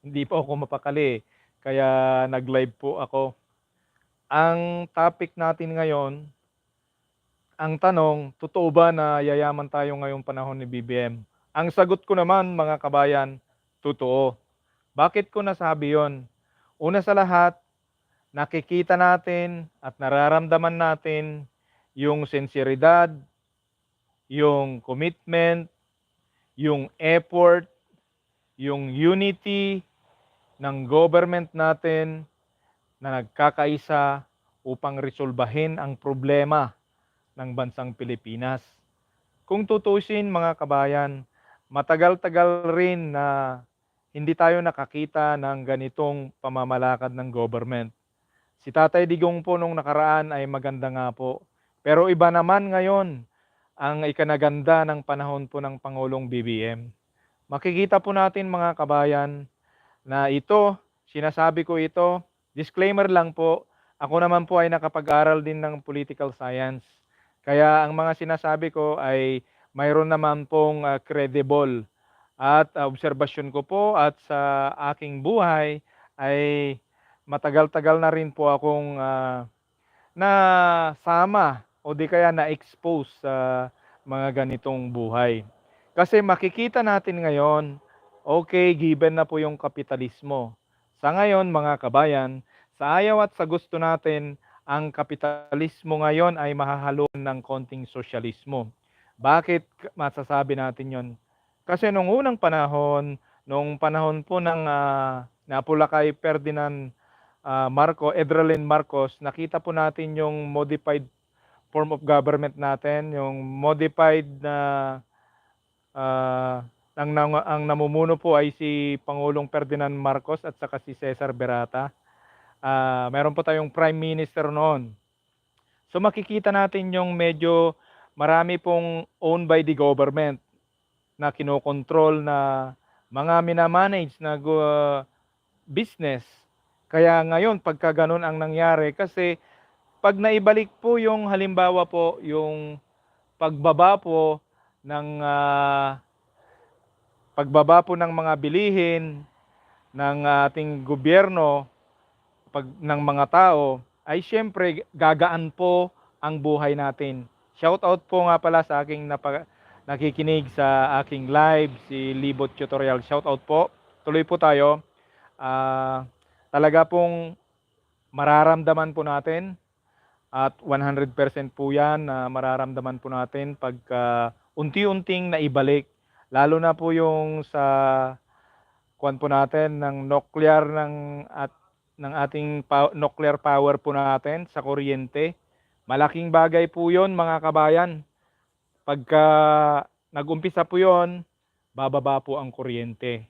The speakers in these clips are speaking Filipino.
Hindi po ako mapakali, kaya nag-live po ako. Ang topic natin ngayon, ang tanong, totoo ba na yayaman tayo ngayong panahon ni BBM? Ang sagot ko naman mga kabayan, totoo. Bakit ko nasabi yon? Una sa lahat, nakikita natin at nararamdaman natin yung sinseridad, yung commitment, yung effort, yung unity ng government natin na nagkakaisa upang resolbahin ang problema ng bansang Pilipinas. Kung tutusin mga kabayan, matagal-tagal rin na hindi tayo nakakita ng ganitong pamamalakad ng government. Si Tatay Digong po nung nakaraan ay maganda nga po. Pero iba naman ngayon ang ikanaganda ng panahon po ng Pangulong BBM. Makikita po natin mga kabayan na ito, sinasabi ko ito, disclaimer lang po, ako naman po ay nakapag-aral din ng political science. Kaya ang mga sinasabi ko ay mayroon naman pong credible at obserbasyon ko po at sa aking buhay ay matagal-tagal na rin po akong nasama o di kaya na-expose sa mga ganitong buhay. Kasi makikita natin ngayon, okay, given na po yung kapitalismo. Sa ngayon, mga kabayan, sa ayaw at sa gusto natin, ang kapitalismo ngayon ay mahahaluan ng konting sosyalismo. Bakit masasabi natin yon? Kasi nung unang panahon, nung panahon po ng napula kay Ferdinand Edralin Marcos, nakita po natin yung modified form of government natin, yung modified na ang namumuno po ay si Pangulong Ferdinand Marcos at saka si Cesar Berata. Meron po tayong prime minister noon. So makikita natin yung medyo marami pong owned by the government na kinokontrol na mga minamanage na business. Kaya ngayon pagka ganun ang nangyari, kasi pag naibalik po yung halimbawa po yung pagbaba po ng mga bilihin ng ating gobyerno ng mga tao, ay siyempre gagaan po ang buhay natin. Shout out po nga pala sa aking nakikinig sa aking live, si Libot Tutorial. Shout out po. Tuloy po tayo. Ah, Talaga pong mararamdaman po natin at 100% po yan na mararamdaman po natin pagka unti-unting naibalik, lalo na po yung sa kuwan po natin ng nuclear ng ating nuclear power po natin sa kuryente. Malaking bagay po 'yon mga kabayan. Pagka nag-umpisa po 'yon, bababa po ang kuryente.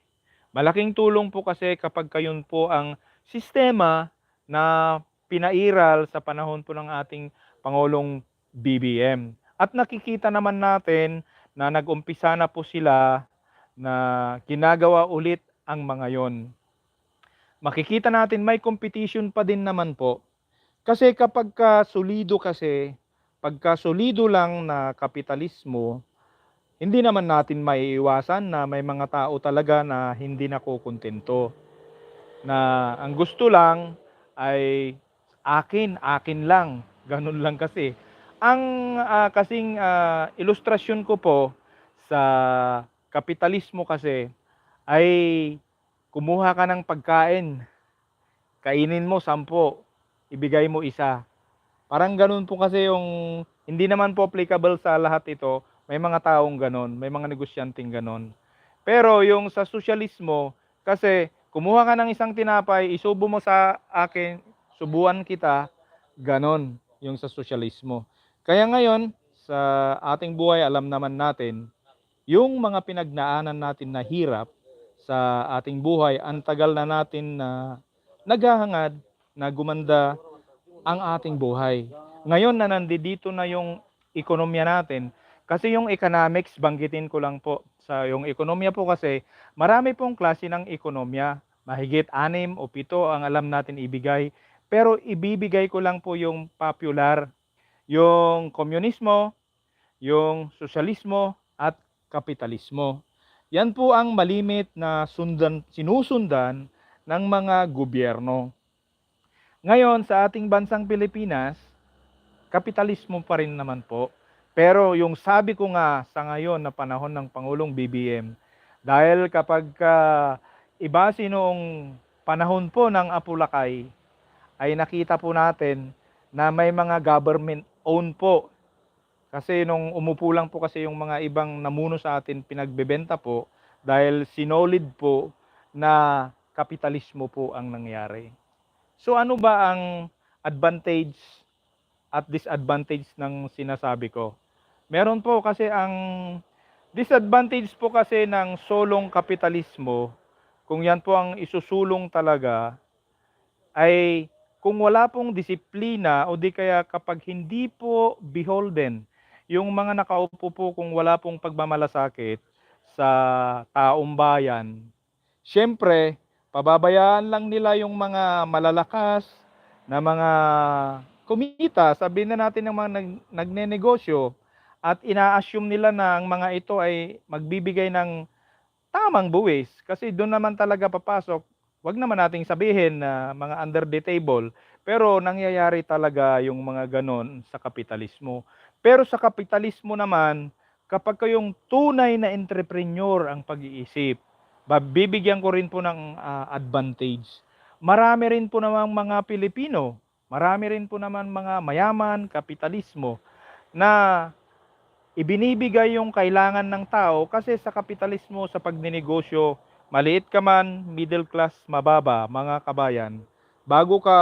Malaking tulong po kasi kapag kayon po ang sistema na pinairal sa panahon po ng ating Pangulong BBM. At nakikita naman natin na nag-umpisa na po sila na ginagawa ulit ang mga yon. Makikita natin may competition pa din naman po. Kasi kapag solido kasi, pagka solido lang na kapitalismo, hindi naman natin maiiwasan na may mga tao talaga na hindi nakokontento. Na ang gusto lang ay akin, akin lang. Ganun lang kasi. Ang kasing ilustrasyon ko po sa kapitalismo kasi ay kumuha ka ng pagkain, kainin mo 10, ibigay mo isa. Parang ganun po kasi yung, hindi naman po applicable sa lahat ito. May mga taong ganun, may mga negosyanteng ganun. Pero yung sa sosyalismo, kasi kumuha ka ng isang tinapay, isubo mo sa akin, subuan kita, ganon yung sa sosyalismo. Kaya ngayon, sa ating buhay, alam naman natin, yung mga pinagnaanan natin na hirap sa ating buhay, ang tagal na natin na naghahangad na gumanda ang ating buhay. Ngayon na nandito na yung ekonomiya natin, kasi yung economics, banggitin ko lang po, sa yung ekonomiya po kasi, marami pong klase ng ekonomiya, mahigit 6 o 7 ang alam natin ibigay, pero ibibigay ko lang po yung popular, yung komunismo, yung sosyalismo at kapitalismo. Yan po ang malimit na sinusundan ng mga gobyerno. Ngayon, sa ating bansang Pilipinas, kapitalismo pa rin naman po. Pero yung sabi ko nga sa ngayon na panahon ng Pangulong BBM, dahil kapag ibase noong panahon po ng Apulakay, ay nakita po natin na may mga government owned po. Kasi nung umupo lang po kasi yung mga ibang namuno sa atin, pinagbebenta po dahil sinolid po na kapitalismo po ang nangyari. So ano ba ang advantage at disadvantage ng sinasabi ko? Meron po kasi ang disadvantage po kasi ng solong kapitalismo, kung yan po ang isusulong talaga, ay kung wala pong disiplina o di kaya kapag hindi po beholden yung mga nakaupo po, kung wala pong pagmamalasakit sa taong bayan, siyempre pababayaan lang nila yung mga malalakas na mga kumita, sabihin na natin ng mga nagnenegosyo, at ina-assume nila na ang mga ito ay magbibigay ng tamang buwis, kasi doon naman talaga papasok. Wag naman nating sabihin na mga under the table, pero nangyayari talaga yung mga ganon sa kapitalismo. Pero sa kapitalismo naman, kapag kayong tunay na entrepreneur ang pag-iisip, bibigyan ko rin po ng advantage. Marami rin po namang mga Pilipino, marami rin po naman mga mayaman, kapitalismo, na ibinibigay yung kailangan ng tao, kasi sa kapitalismo, sa pagninegosyo, maliit ka man, middle class, mababa, mga kabayan, bago ka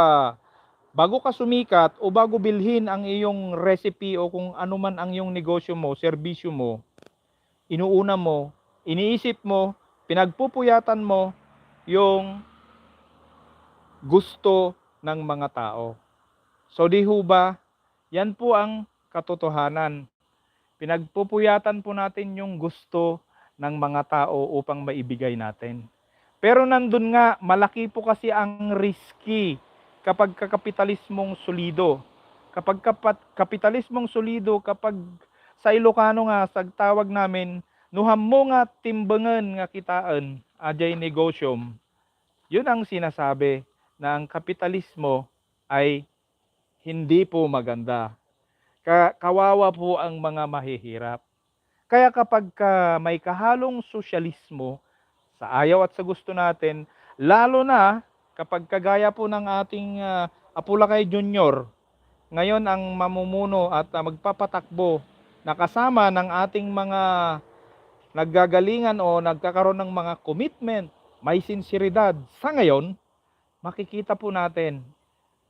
bago ka sumikat o bago bilhin ang iyong recipe o kung ano man ang iyong negosyo mo, serbisyo mo, inuuna mo, iniisip mo, pinagpupuyatan mo yung gusto ng mga tao. So di ho ba, yan po ang katotohanan. Pinagpupuyatan po natin yung gusto ng mga tao upang maibigay natin. Pero nandun nga, malaki po kasi ang risky kapag kapitalismong solido. Kapag kapitalismong solido, kapag sa Ilocano nga, sa tawag namin, nuham mo nga timbangan nga kitaan, ajay negosyom. Yun ang sinasabi na ang kapitalismo ay hindi po maganda. Kawawa po ang mga mahihirap. Kaya kapag may kahalong sosyalismo sa ayaw at sa gusto natin, lalo na kapag kagaya po ng ating Apulakay Junior, ngayon ang mamumuno at magpapatakbo na kasama ng ating mga naggagalingan o nagkakaroon ng mga commitment, may sinseridad. Sa ngayon, makikita po natin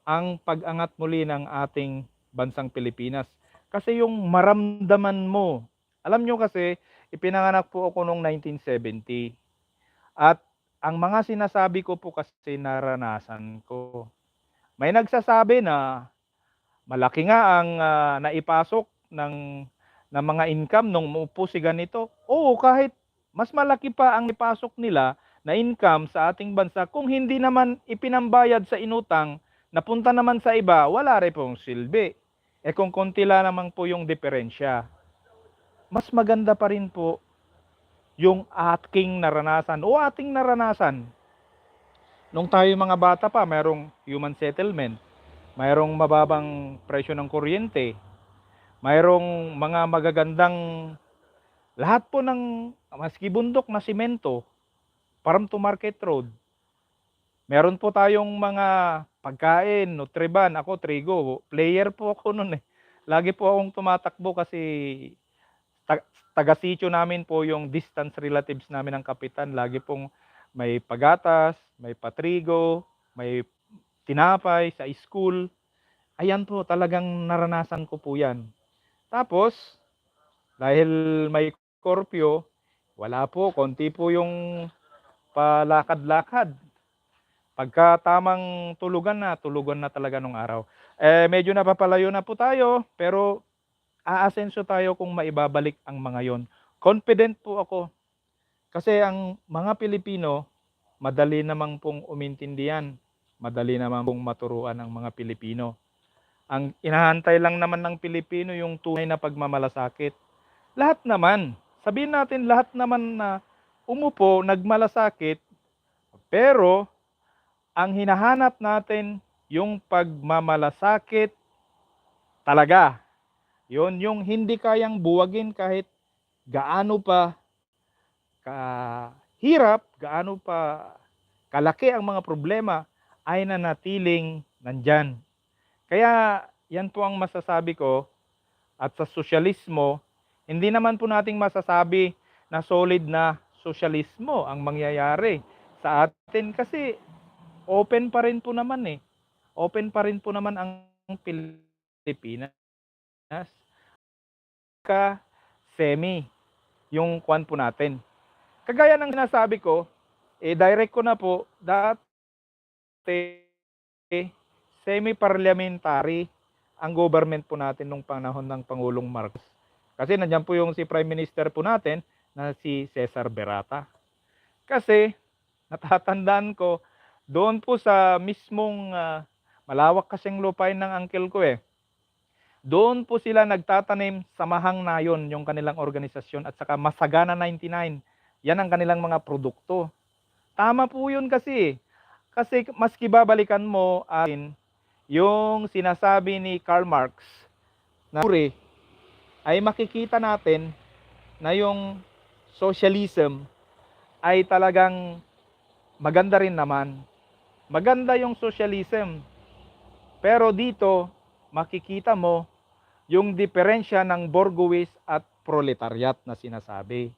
ang pag-angat muli ng ating bansang Pilipinas. Kasi yung maramdaman mo, alam nyo kasi, ipinanganak po ako noong 1970. At ang mga sinasabi ko po kasi naranasan ko. May nagsasabi na malaki nga ang naipasok ng mga income nung umupo si ganito. Oo, kahit mas malaki pa ang ipasok nila na income sa ating bansa, kung hindi naman ipinambayad sa inutang, napunta naman sa iba, wala rin pong silbi. Kung konti lang naman po yung diferensya, mas maganda pa rin po yung ating naranasan o ating naranasan. Nung tayo mga bata pa, mayroong human settlement, mayroong mababang presyo ng kuryente, mayroong mga magagandang lahat po ng maski bundok na simento, farm to market road. Meron po tayong mga pagkain, Nutriban, ako trigo, player po ako noon eh. Lagi po akong tumatakbo kasi taga-sitio namin po yung distance relatives namin ng kapitan. Lagi pong may pagatas, may patrigo, may tinapay sa school. Ayan po, talagang naranasan ko po yan. Tapos, dahil may korpyo, wala po, konti po yung palakad-lakad. Pagka tamang tulugan na talaga nung araw. Medyo napapalayo na po tayo, pero aasenso tayo kung maibabalik ang mga yon. Confident po ako. Kasi ang mga Pilipino, madali namang pong umintindihan. Madali namang pong maturuan ang mga Pilipino. Ang inahantay lang naman ng Pilipino yung tunay na pagmamalasakit. Lahat naman, sabihin natin lahat naman na umupo, nagmalasakit, pero ang hinahanap natin yung pagmamalasakit talaga. Yon yung hindi kayang buwagin kahit gaano pa kahirap, gaano pa kalaki ang mga problema, ay nanatiling nandyan. Kaya yan po ang masasabi ko. At sa sosyalismo, hindi naman po nating masasabi na solid na sosyalismo ang mangyayari sa atin kasi open pa rin po naman eh. Open pa rin po naman ang Pilipinas. Semi yung kwan po natin. Kagaya ng sinasabi ko, direct ko na po, dati semi-parliamentary ang government po natin nung panahon ng Pangulong Marcos. Kasi nandiyan po yung si Prime Minister po natin na si Cesar Berata. Kasi natatandaan ko, doon po sa mismong malawak kasing lupain ng uncle ko eh. Doon po sila nagtatanim sa Mahang Nayon, yung kanilang organisasyon, at saka Masagana 99. Yan ang kanilang mga produkto. Tama po yun kasi. Kasi maski babalikan mo yung sinasabi ni Karl Marx na ay makikita natin na yung socialism ay talagang maganda rin naman. Maganda yung socialism. Pero dito, makikita mo yung diferensya ng Borgowis at proletariat na sinasabi.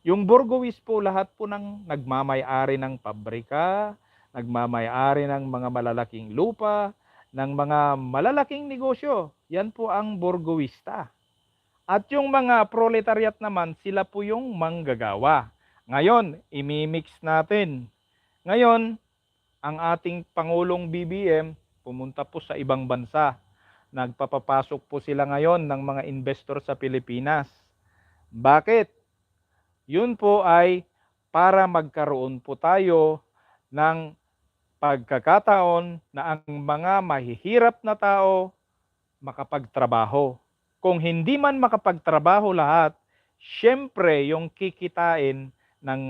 Yung Borgowis po, lahat po ng nagmamay-ari ng pabrika, nagmamay-ari ng mga malalaking lupa, ng mga malalaking negosyo. Yan po ang Borgowista. At yung mga proletariat naman, sila po yung manggagawa. Ngayon, imimix natin. Ngayon, ang ating Pangulong BBM pumunta po sa ibang bansa. Nagpapapasok po sila ngayon ng mga investor sa Pilipinas. Bakit? Yun po ay para magkaroon po tayo ng pagkakataon na ang mga mahihirap na tao makapagtrabaho. Kung hindi man makapagtrabaho lahat, syempre yung kikitain ng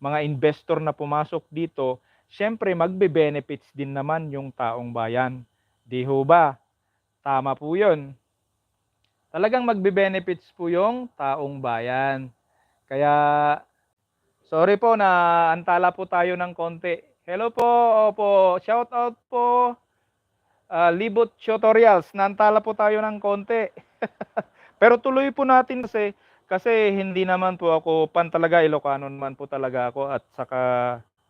mga investor na pumasok dito, syempre magbe-benefits din naman yung taong bayan. Di ho ba? Tama po yun. Talagang magbe-benefits po yung taong bayan. Kaya, sorry po na antala po tayo ng konti. Hello po, opo, shout out po, Libot Tutorials, naantala po tayo ng konti. Pero tuloy po natin kasi hindi naman po ako talaga Ilocano naman po talaga ako at saka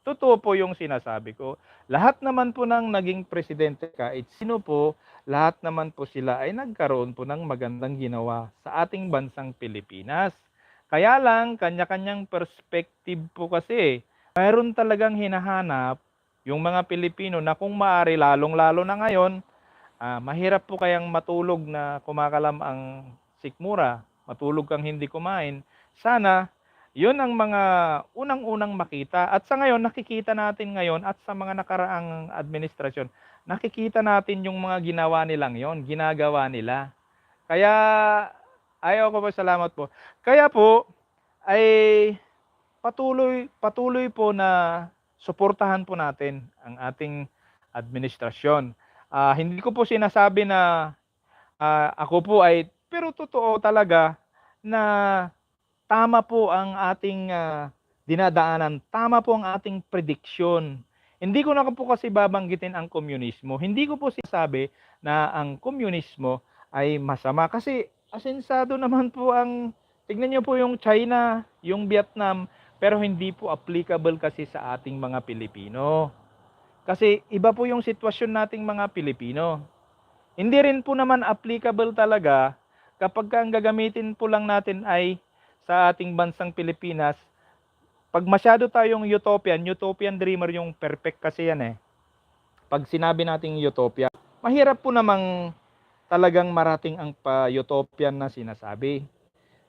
totoo po yung sinasabi ko. Lahat naman po ng naging presidente kahit sino po, lahat naman po sila ay nagkaroon po ng magandang ginawa sa ating bansang Pilipinas. Kaya lang, kanya-kanyang perspective po kasi. Mayroon talagang hinahanap yung mga Pilipino na kung maaari, lalong-lalo na ngayon, mahirap po kayang matulog na kumakalam ang sikmura, matulog kang hindi kumain. Sana, yun ang mga unang-unang makita. At sa ngayon, nakikita natin ngayon at sa mga nakaraang administrasyon, nakikita natin yung mga ginawa nilang yon, ginagawa nila. Kaya, ayaw ko po, salamat po. Kaya po, ay patuloy po na suportahan po natin ang ating administrasyon. Hindi ko po sinasabi na ako po ay, pero totoo talaga na tama po ang ating dinadaanan, tama po ang ating prediksyon. Hindi ko na po kasi babanggitin ang komunismo. Hindi ko po sinasabi na ang komunismo ay masama kasi asensado naman po ang, tignan niyo po yung China, yung Vietnam, pero hindi po applicable kasi sa ating mga Pilipino. Kasi iba po yung sitwasyon nating mga Pilipino. Hindi rin po naman applicable talaga kapag ang gagamitin po lang natin ay sa ating bansang Pilipinas. Pag masyado tayong utopian dreamer yung perfect kasi yan eh. Pag sinabi nating utopia, mahirap po namang talagang marating ang pa-utopian na sinasabi.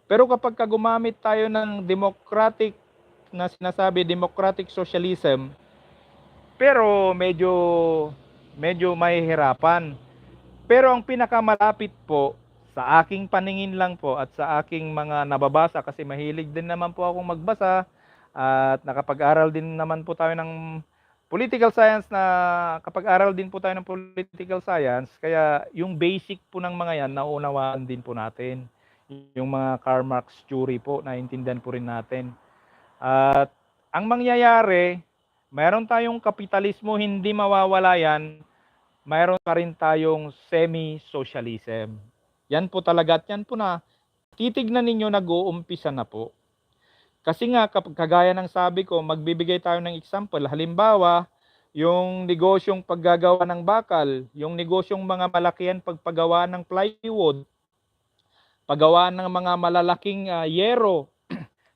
Pero kapag gumamit tayo ng democratic na sinasabi, democratic socialism, pero medyo mahihirapan. Pero ang pinakamalapit po Sa aking paningin lang po at sa aking mga nababasa, kasi mahilig din naman po akong magbasa at nakapag-aral din naman po tayo ng political science, na kapag-aral din po tayo ng political science, kaya yung basic po ng mga yan naunawaan din po natin. Yung mga Karl Marx theory po, naiintindihan po rin natin. At ang mangyayari, mayroon tayong kapitalismo, hindi mawawala yan, mayroon pa rin tayong semi-socialism. Yan po talaga, at yan po na titignan ninyo, nag-uumpisa na po. Kasi nga, kagaya ng sabi ko, magbibigay tayo ng example. Halimbawa, yung negosyong paggagawa ng bakal, yung negosyong mga malakihan pagpagawa ng plywood, paggawa ng mga malalaking yero.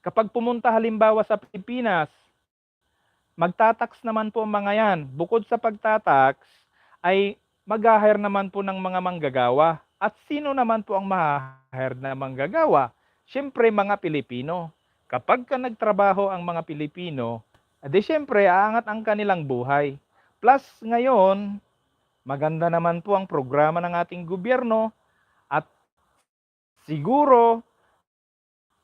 Kapag pumunta halimbawa sa Pilipinas, magtatax naman po ang mga yan. Bukod sa pagtatax, ay mag-hire naman po ng mga manggagawa. At sino naman po ang ma-hire na manggagawa? Siyempre, mga Pilipino. Kapag ka nagtrabaho ang mga Pilipino, edi siyempre, aangat ang kanilang buhay. Plus, ngayon, maganda naman po ang programa ng ating gobyerno, at siguro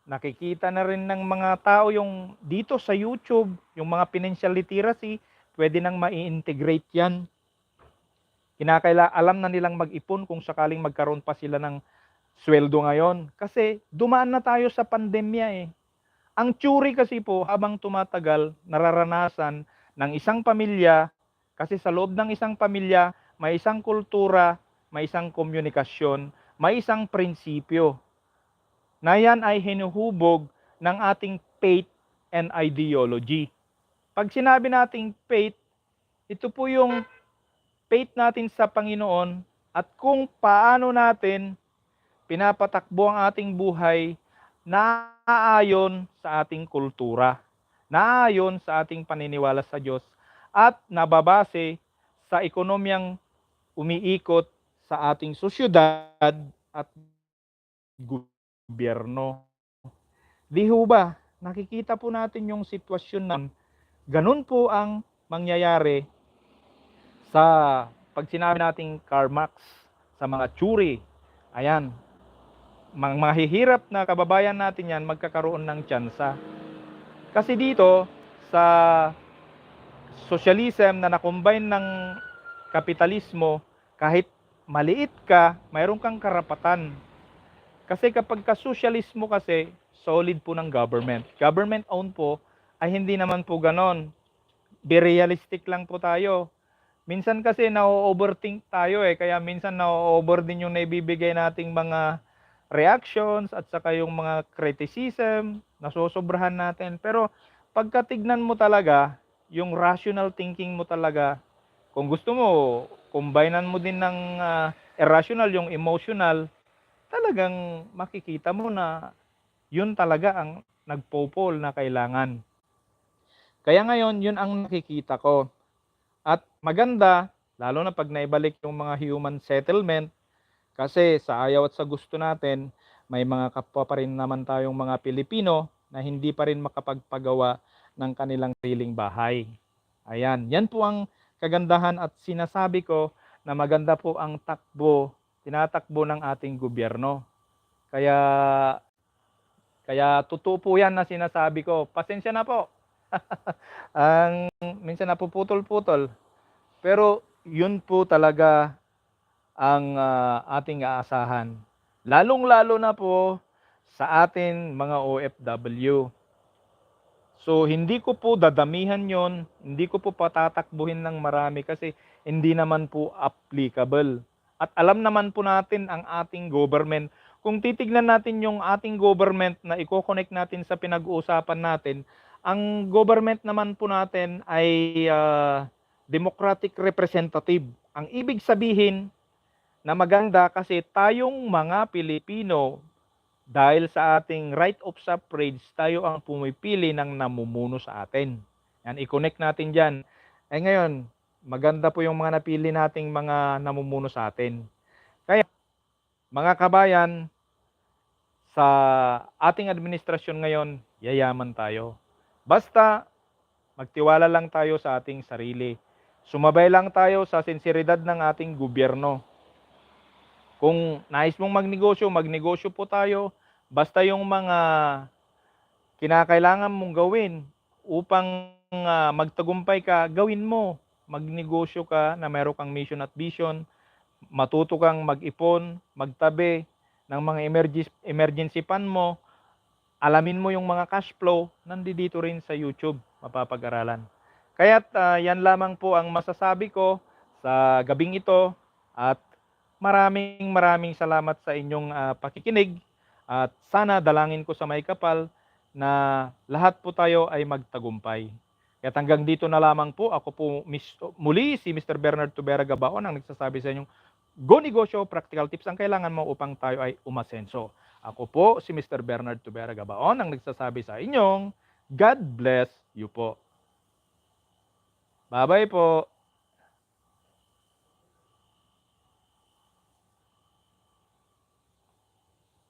nakikita na rin ng mga tao yung dito sa YouTube, yung mga financial literacy, pwede nang ma-integrate yan. Alam na nilang mag-ipon kung sakaling magkaroon pa sila ng sweldo ngayon. Kasi dumaan na tayo sa pandemya eh. Ang tsuri kasi po, habang tumatagal, nararanasan ng isang pamilya, kasi sa loob ng isang pamilya, may isang kultura, may isang komunikasyon, may isang prinsipyo, na yan ay hinuhubog ng ating faith and ideology. Pag sinabi nating faith, ito po yung faith natin sa Panginoon at kung paano natin pinapatakbo ang ating buhay naayon sa ating kultura, naayon sa ating paniniwala sa Diyos, at nababase sa ekonomiyang umiikot sa ating sosyudad at gobyerno. Di ho ba, nakikita po natin yung sitwasyon na ganun po ang mangyayari sa pag sinabi nating Karl Marx, sa mga tsuri. Ayan, mahihirap na kababayan natin yan magkakaroon ng tsansa. Kasi dito, sa socialism na nakombine ng kapitalismo, kahit maliit ka, mayroon kang karapatan. Kasi kapag ka-socialismo kasi, solid po ng government. Government owned po, ay hindi naman po ganon. Be realistic lang po tayo. Minsan kasi na-overthink tayo eh, kaya minsan na-over din yung naibibigay nating mga reactions at saka yung mga criticism, nasosobrahan natin. Pero pagkatignan mo talaga, yung rational thinking mo talaga, kung gusto mo, combinean mo din ng irrational, yung emotional, talagang makikita mo na yun talaga ang nagpopol na kailangan. Kaya ngayon, yun ang nakikita ko. At maganda, lalo na pag naibalik yung mga human settlement, kasi sa ayaw at sa gusto natin, may mga kapwa pa rin naman tayong mga Pilipino na hindi pa rin makapagpagawa ng kanilang sariling bahay. Ayan, yan po ang kagandahan at sinasabi ko na maganda po ang tinatakbo ng ating gobyerno. Kaya totoo po yan na sinasabi ko. Pasensya na po. Ang minsan napuputol-putol. Pero yun po talaga ang ating aasahan. Lalong-lalo na po sa atin mga OFW. So hindi ko po dadamihan yon, hindi ko po patatakbuhin ng marami kasi hindi naman po applicable. At alam naman po natin ang ating government. Kung titignan natin yung ating government na i-connect natin sa pinag-uusapan natin, ang government naman po natin ay democratic representative. Ang ibig sabihin na maganda kasi tayong mga Pilipino, dahil sa ating right of suffrage, tayo ang pumipili ng namumuno sa atin. Yan, i-connect natin dyan. Eh ngayon, maganda po yung mga napili nating mga namumuno sa atin. Kaya, mga kabayan, sa ating administrasyon ngayon, yayaman tayo. Basta, magtiwala lang tayo sa ating sarili. Sumabay lang tayo sa sinseridad ng ating gobyerno. Kung nais mong magnegosyo, magnegosyo po tayo. Basta yung mga kinakailangan mong gawin upang magtagumpay ka, gawin mo. Magnegosyo ka na meron kang mission at vision, matuto kang mag-ipon, magtabi ng mga emergency fund mo, alamin mo yung mga cash flow, nandito rin sa YouTube, mapapag-aralan. Kaya't yan lamang po ang masasabi ko sa gabing ito at maraming salamat sa inyong pakikinig at sana dalangin ko sa may kapal na lahat po tayo ay magtagumpay. Kaya't hanggang dito na lamang po, ako po muli si Mr. Bernard Tubera Gabaon ang nagsasabi sa inyong go negosyo, practical tips ang kailangan mo upang tayo ay umasenso. Ako po si Mr. Bernard Tubera Gabaon ang nagsasabi sa inyong God bless you po. Bye-bye po.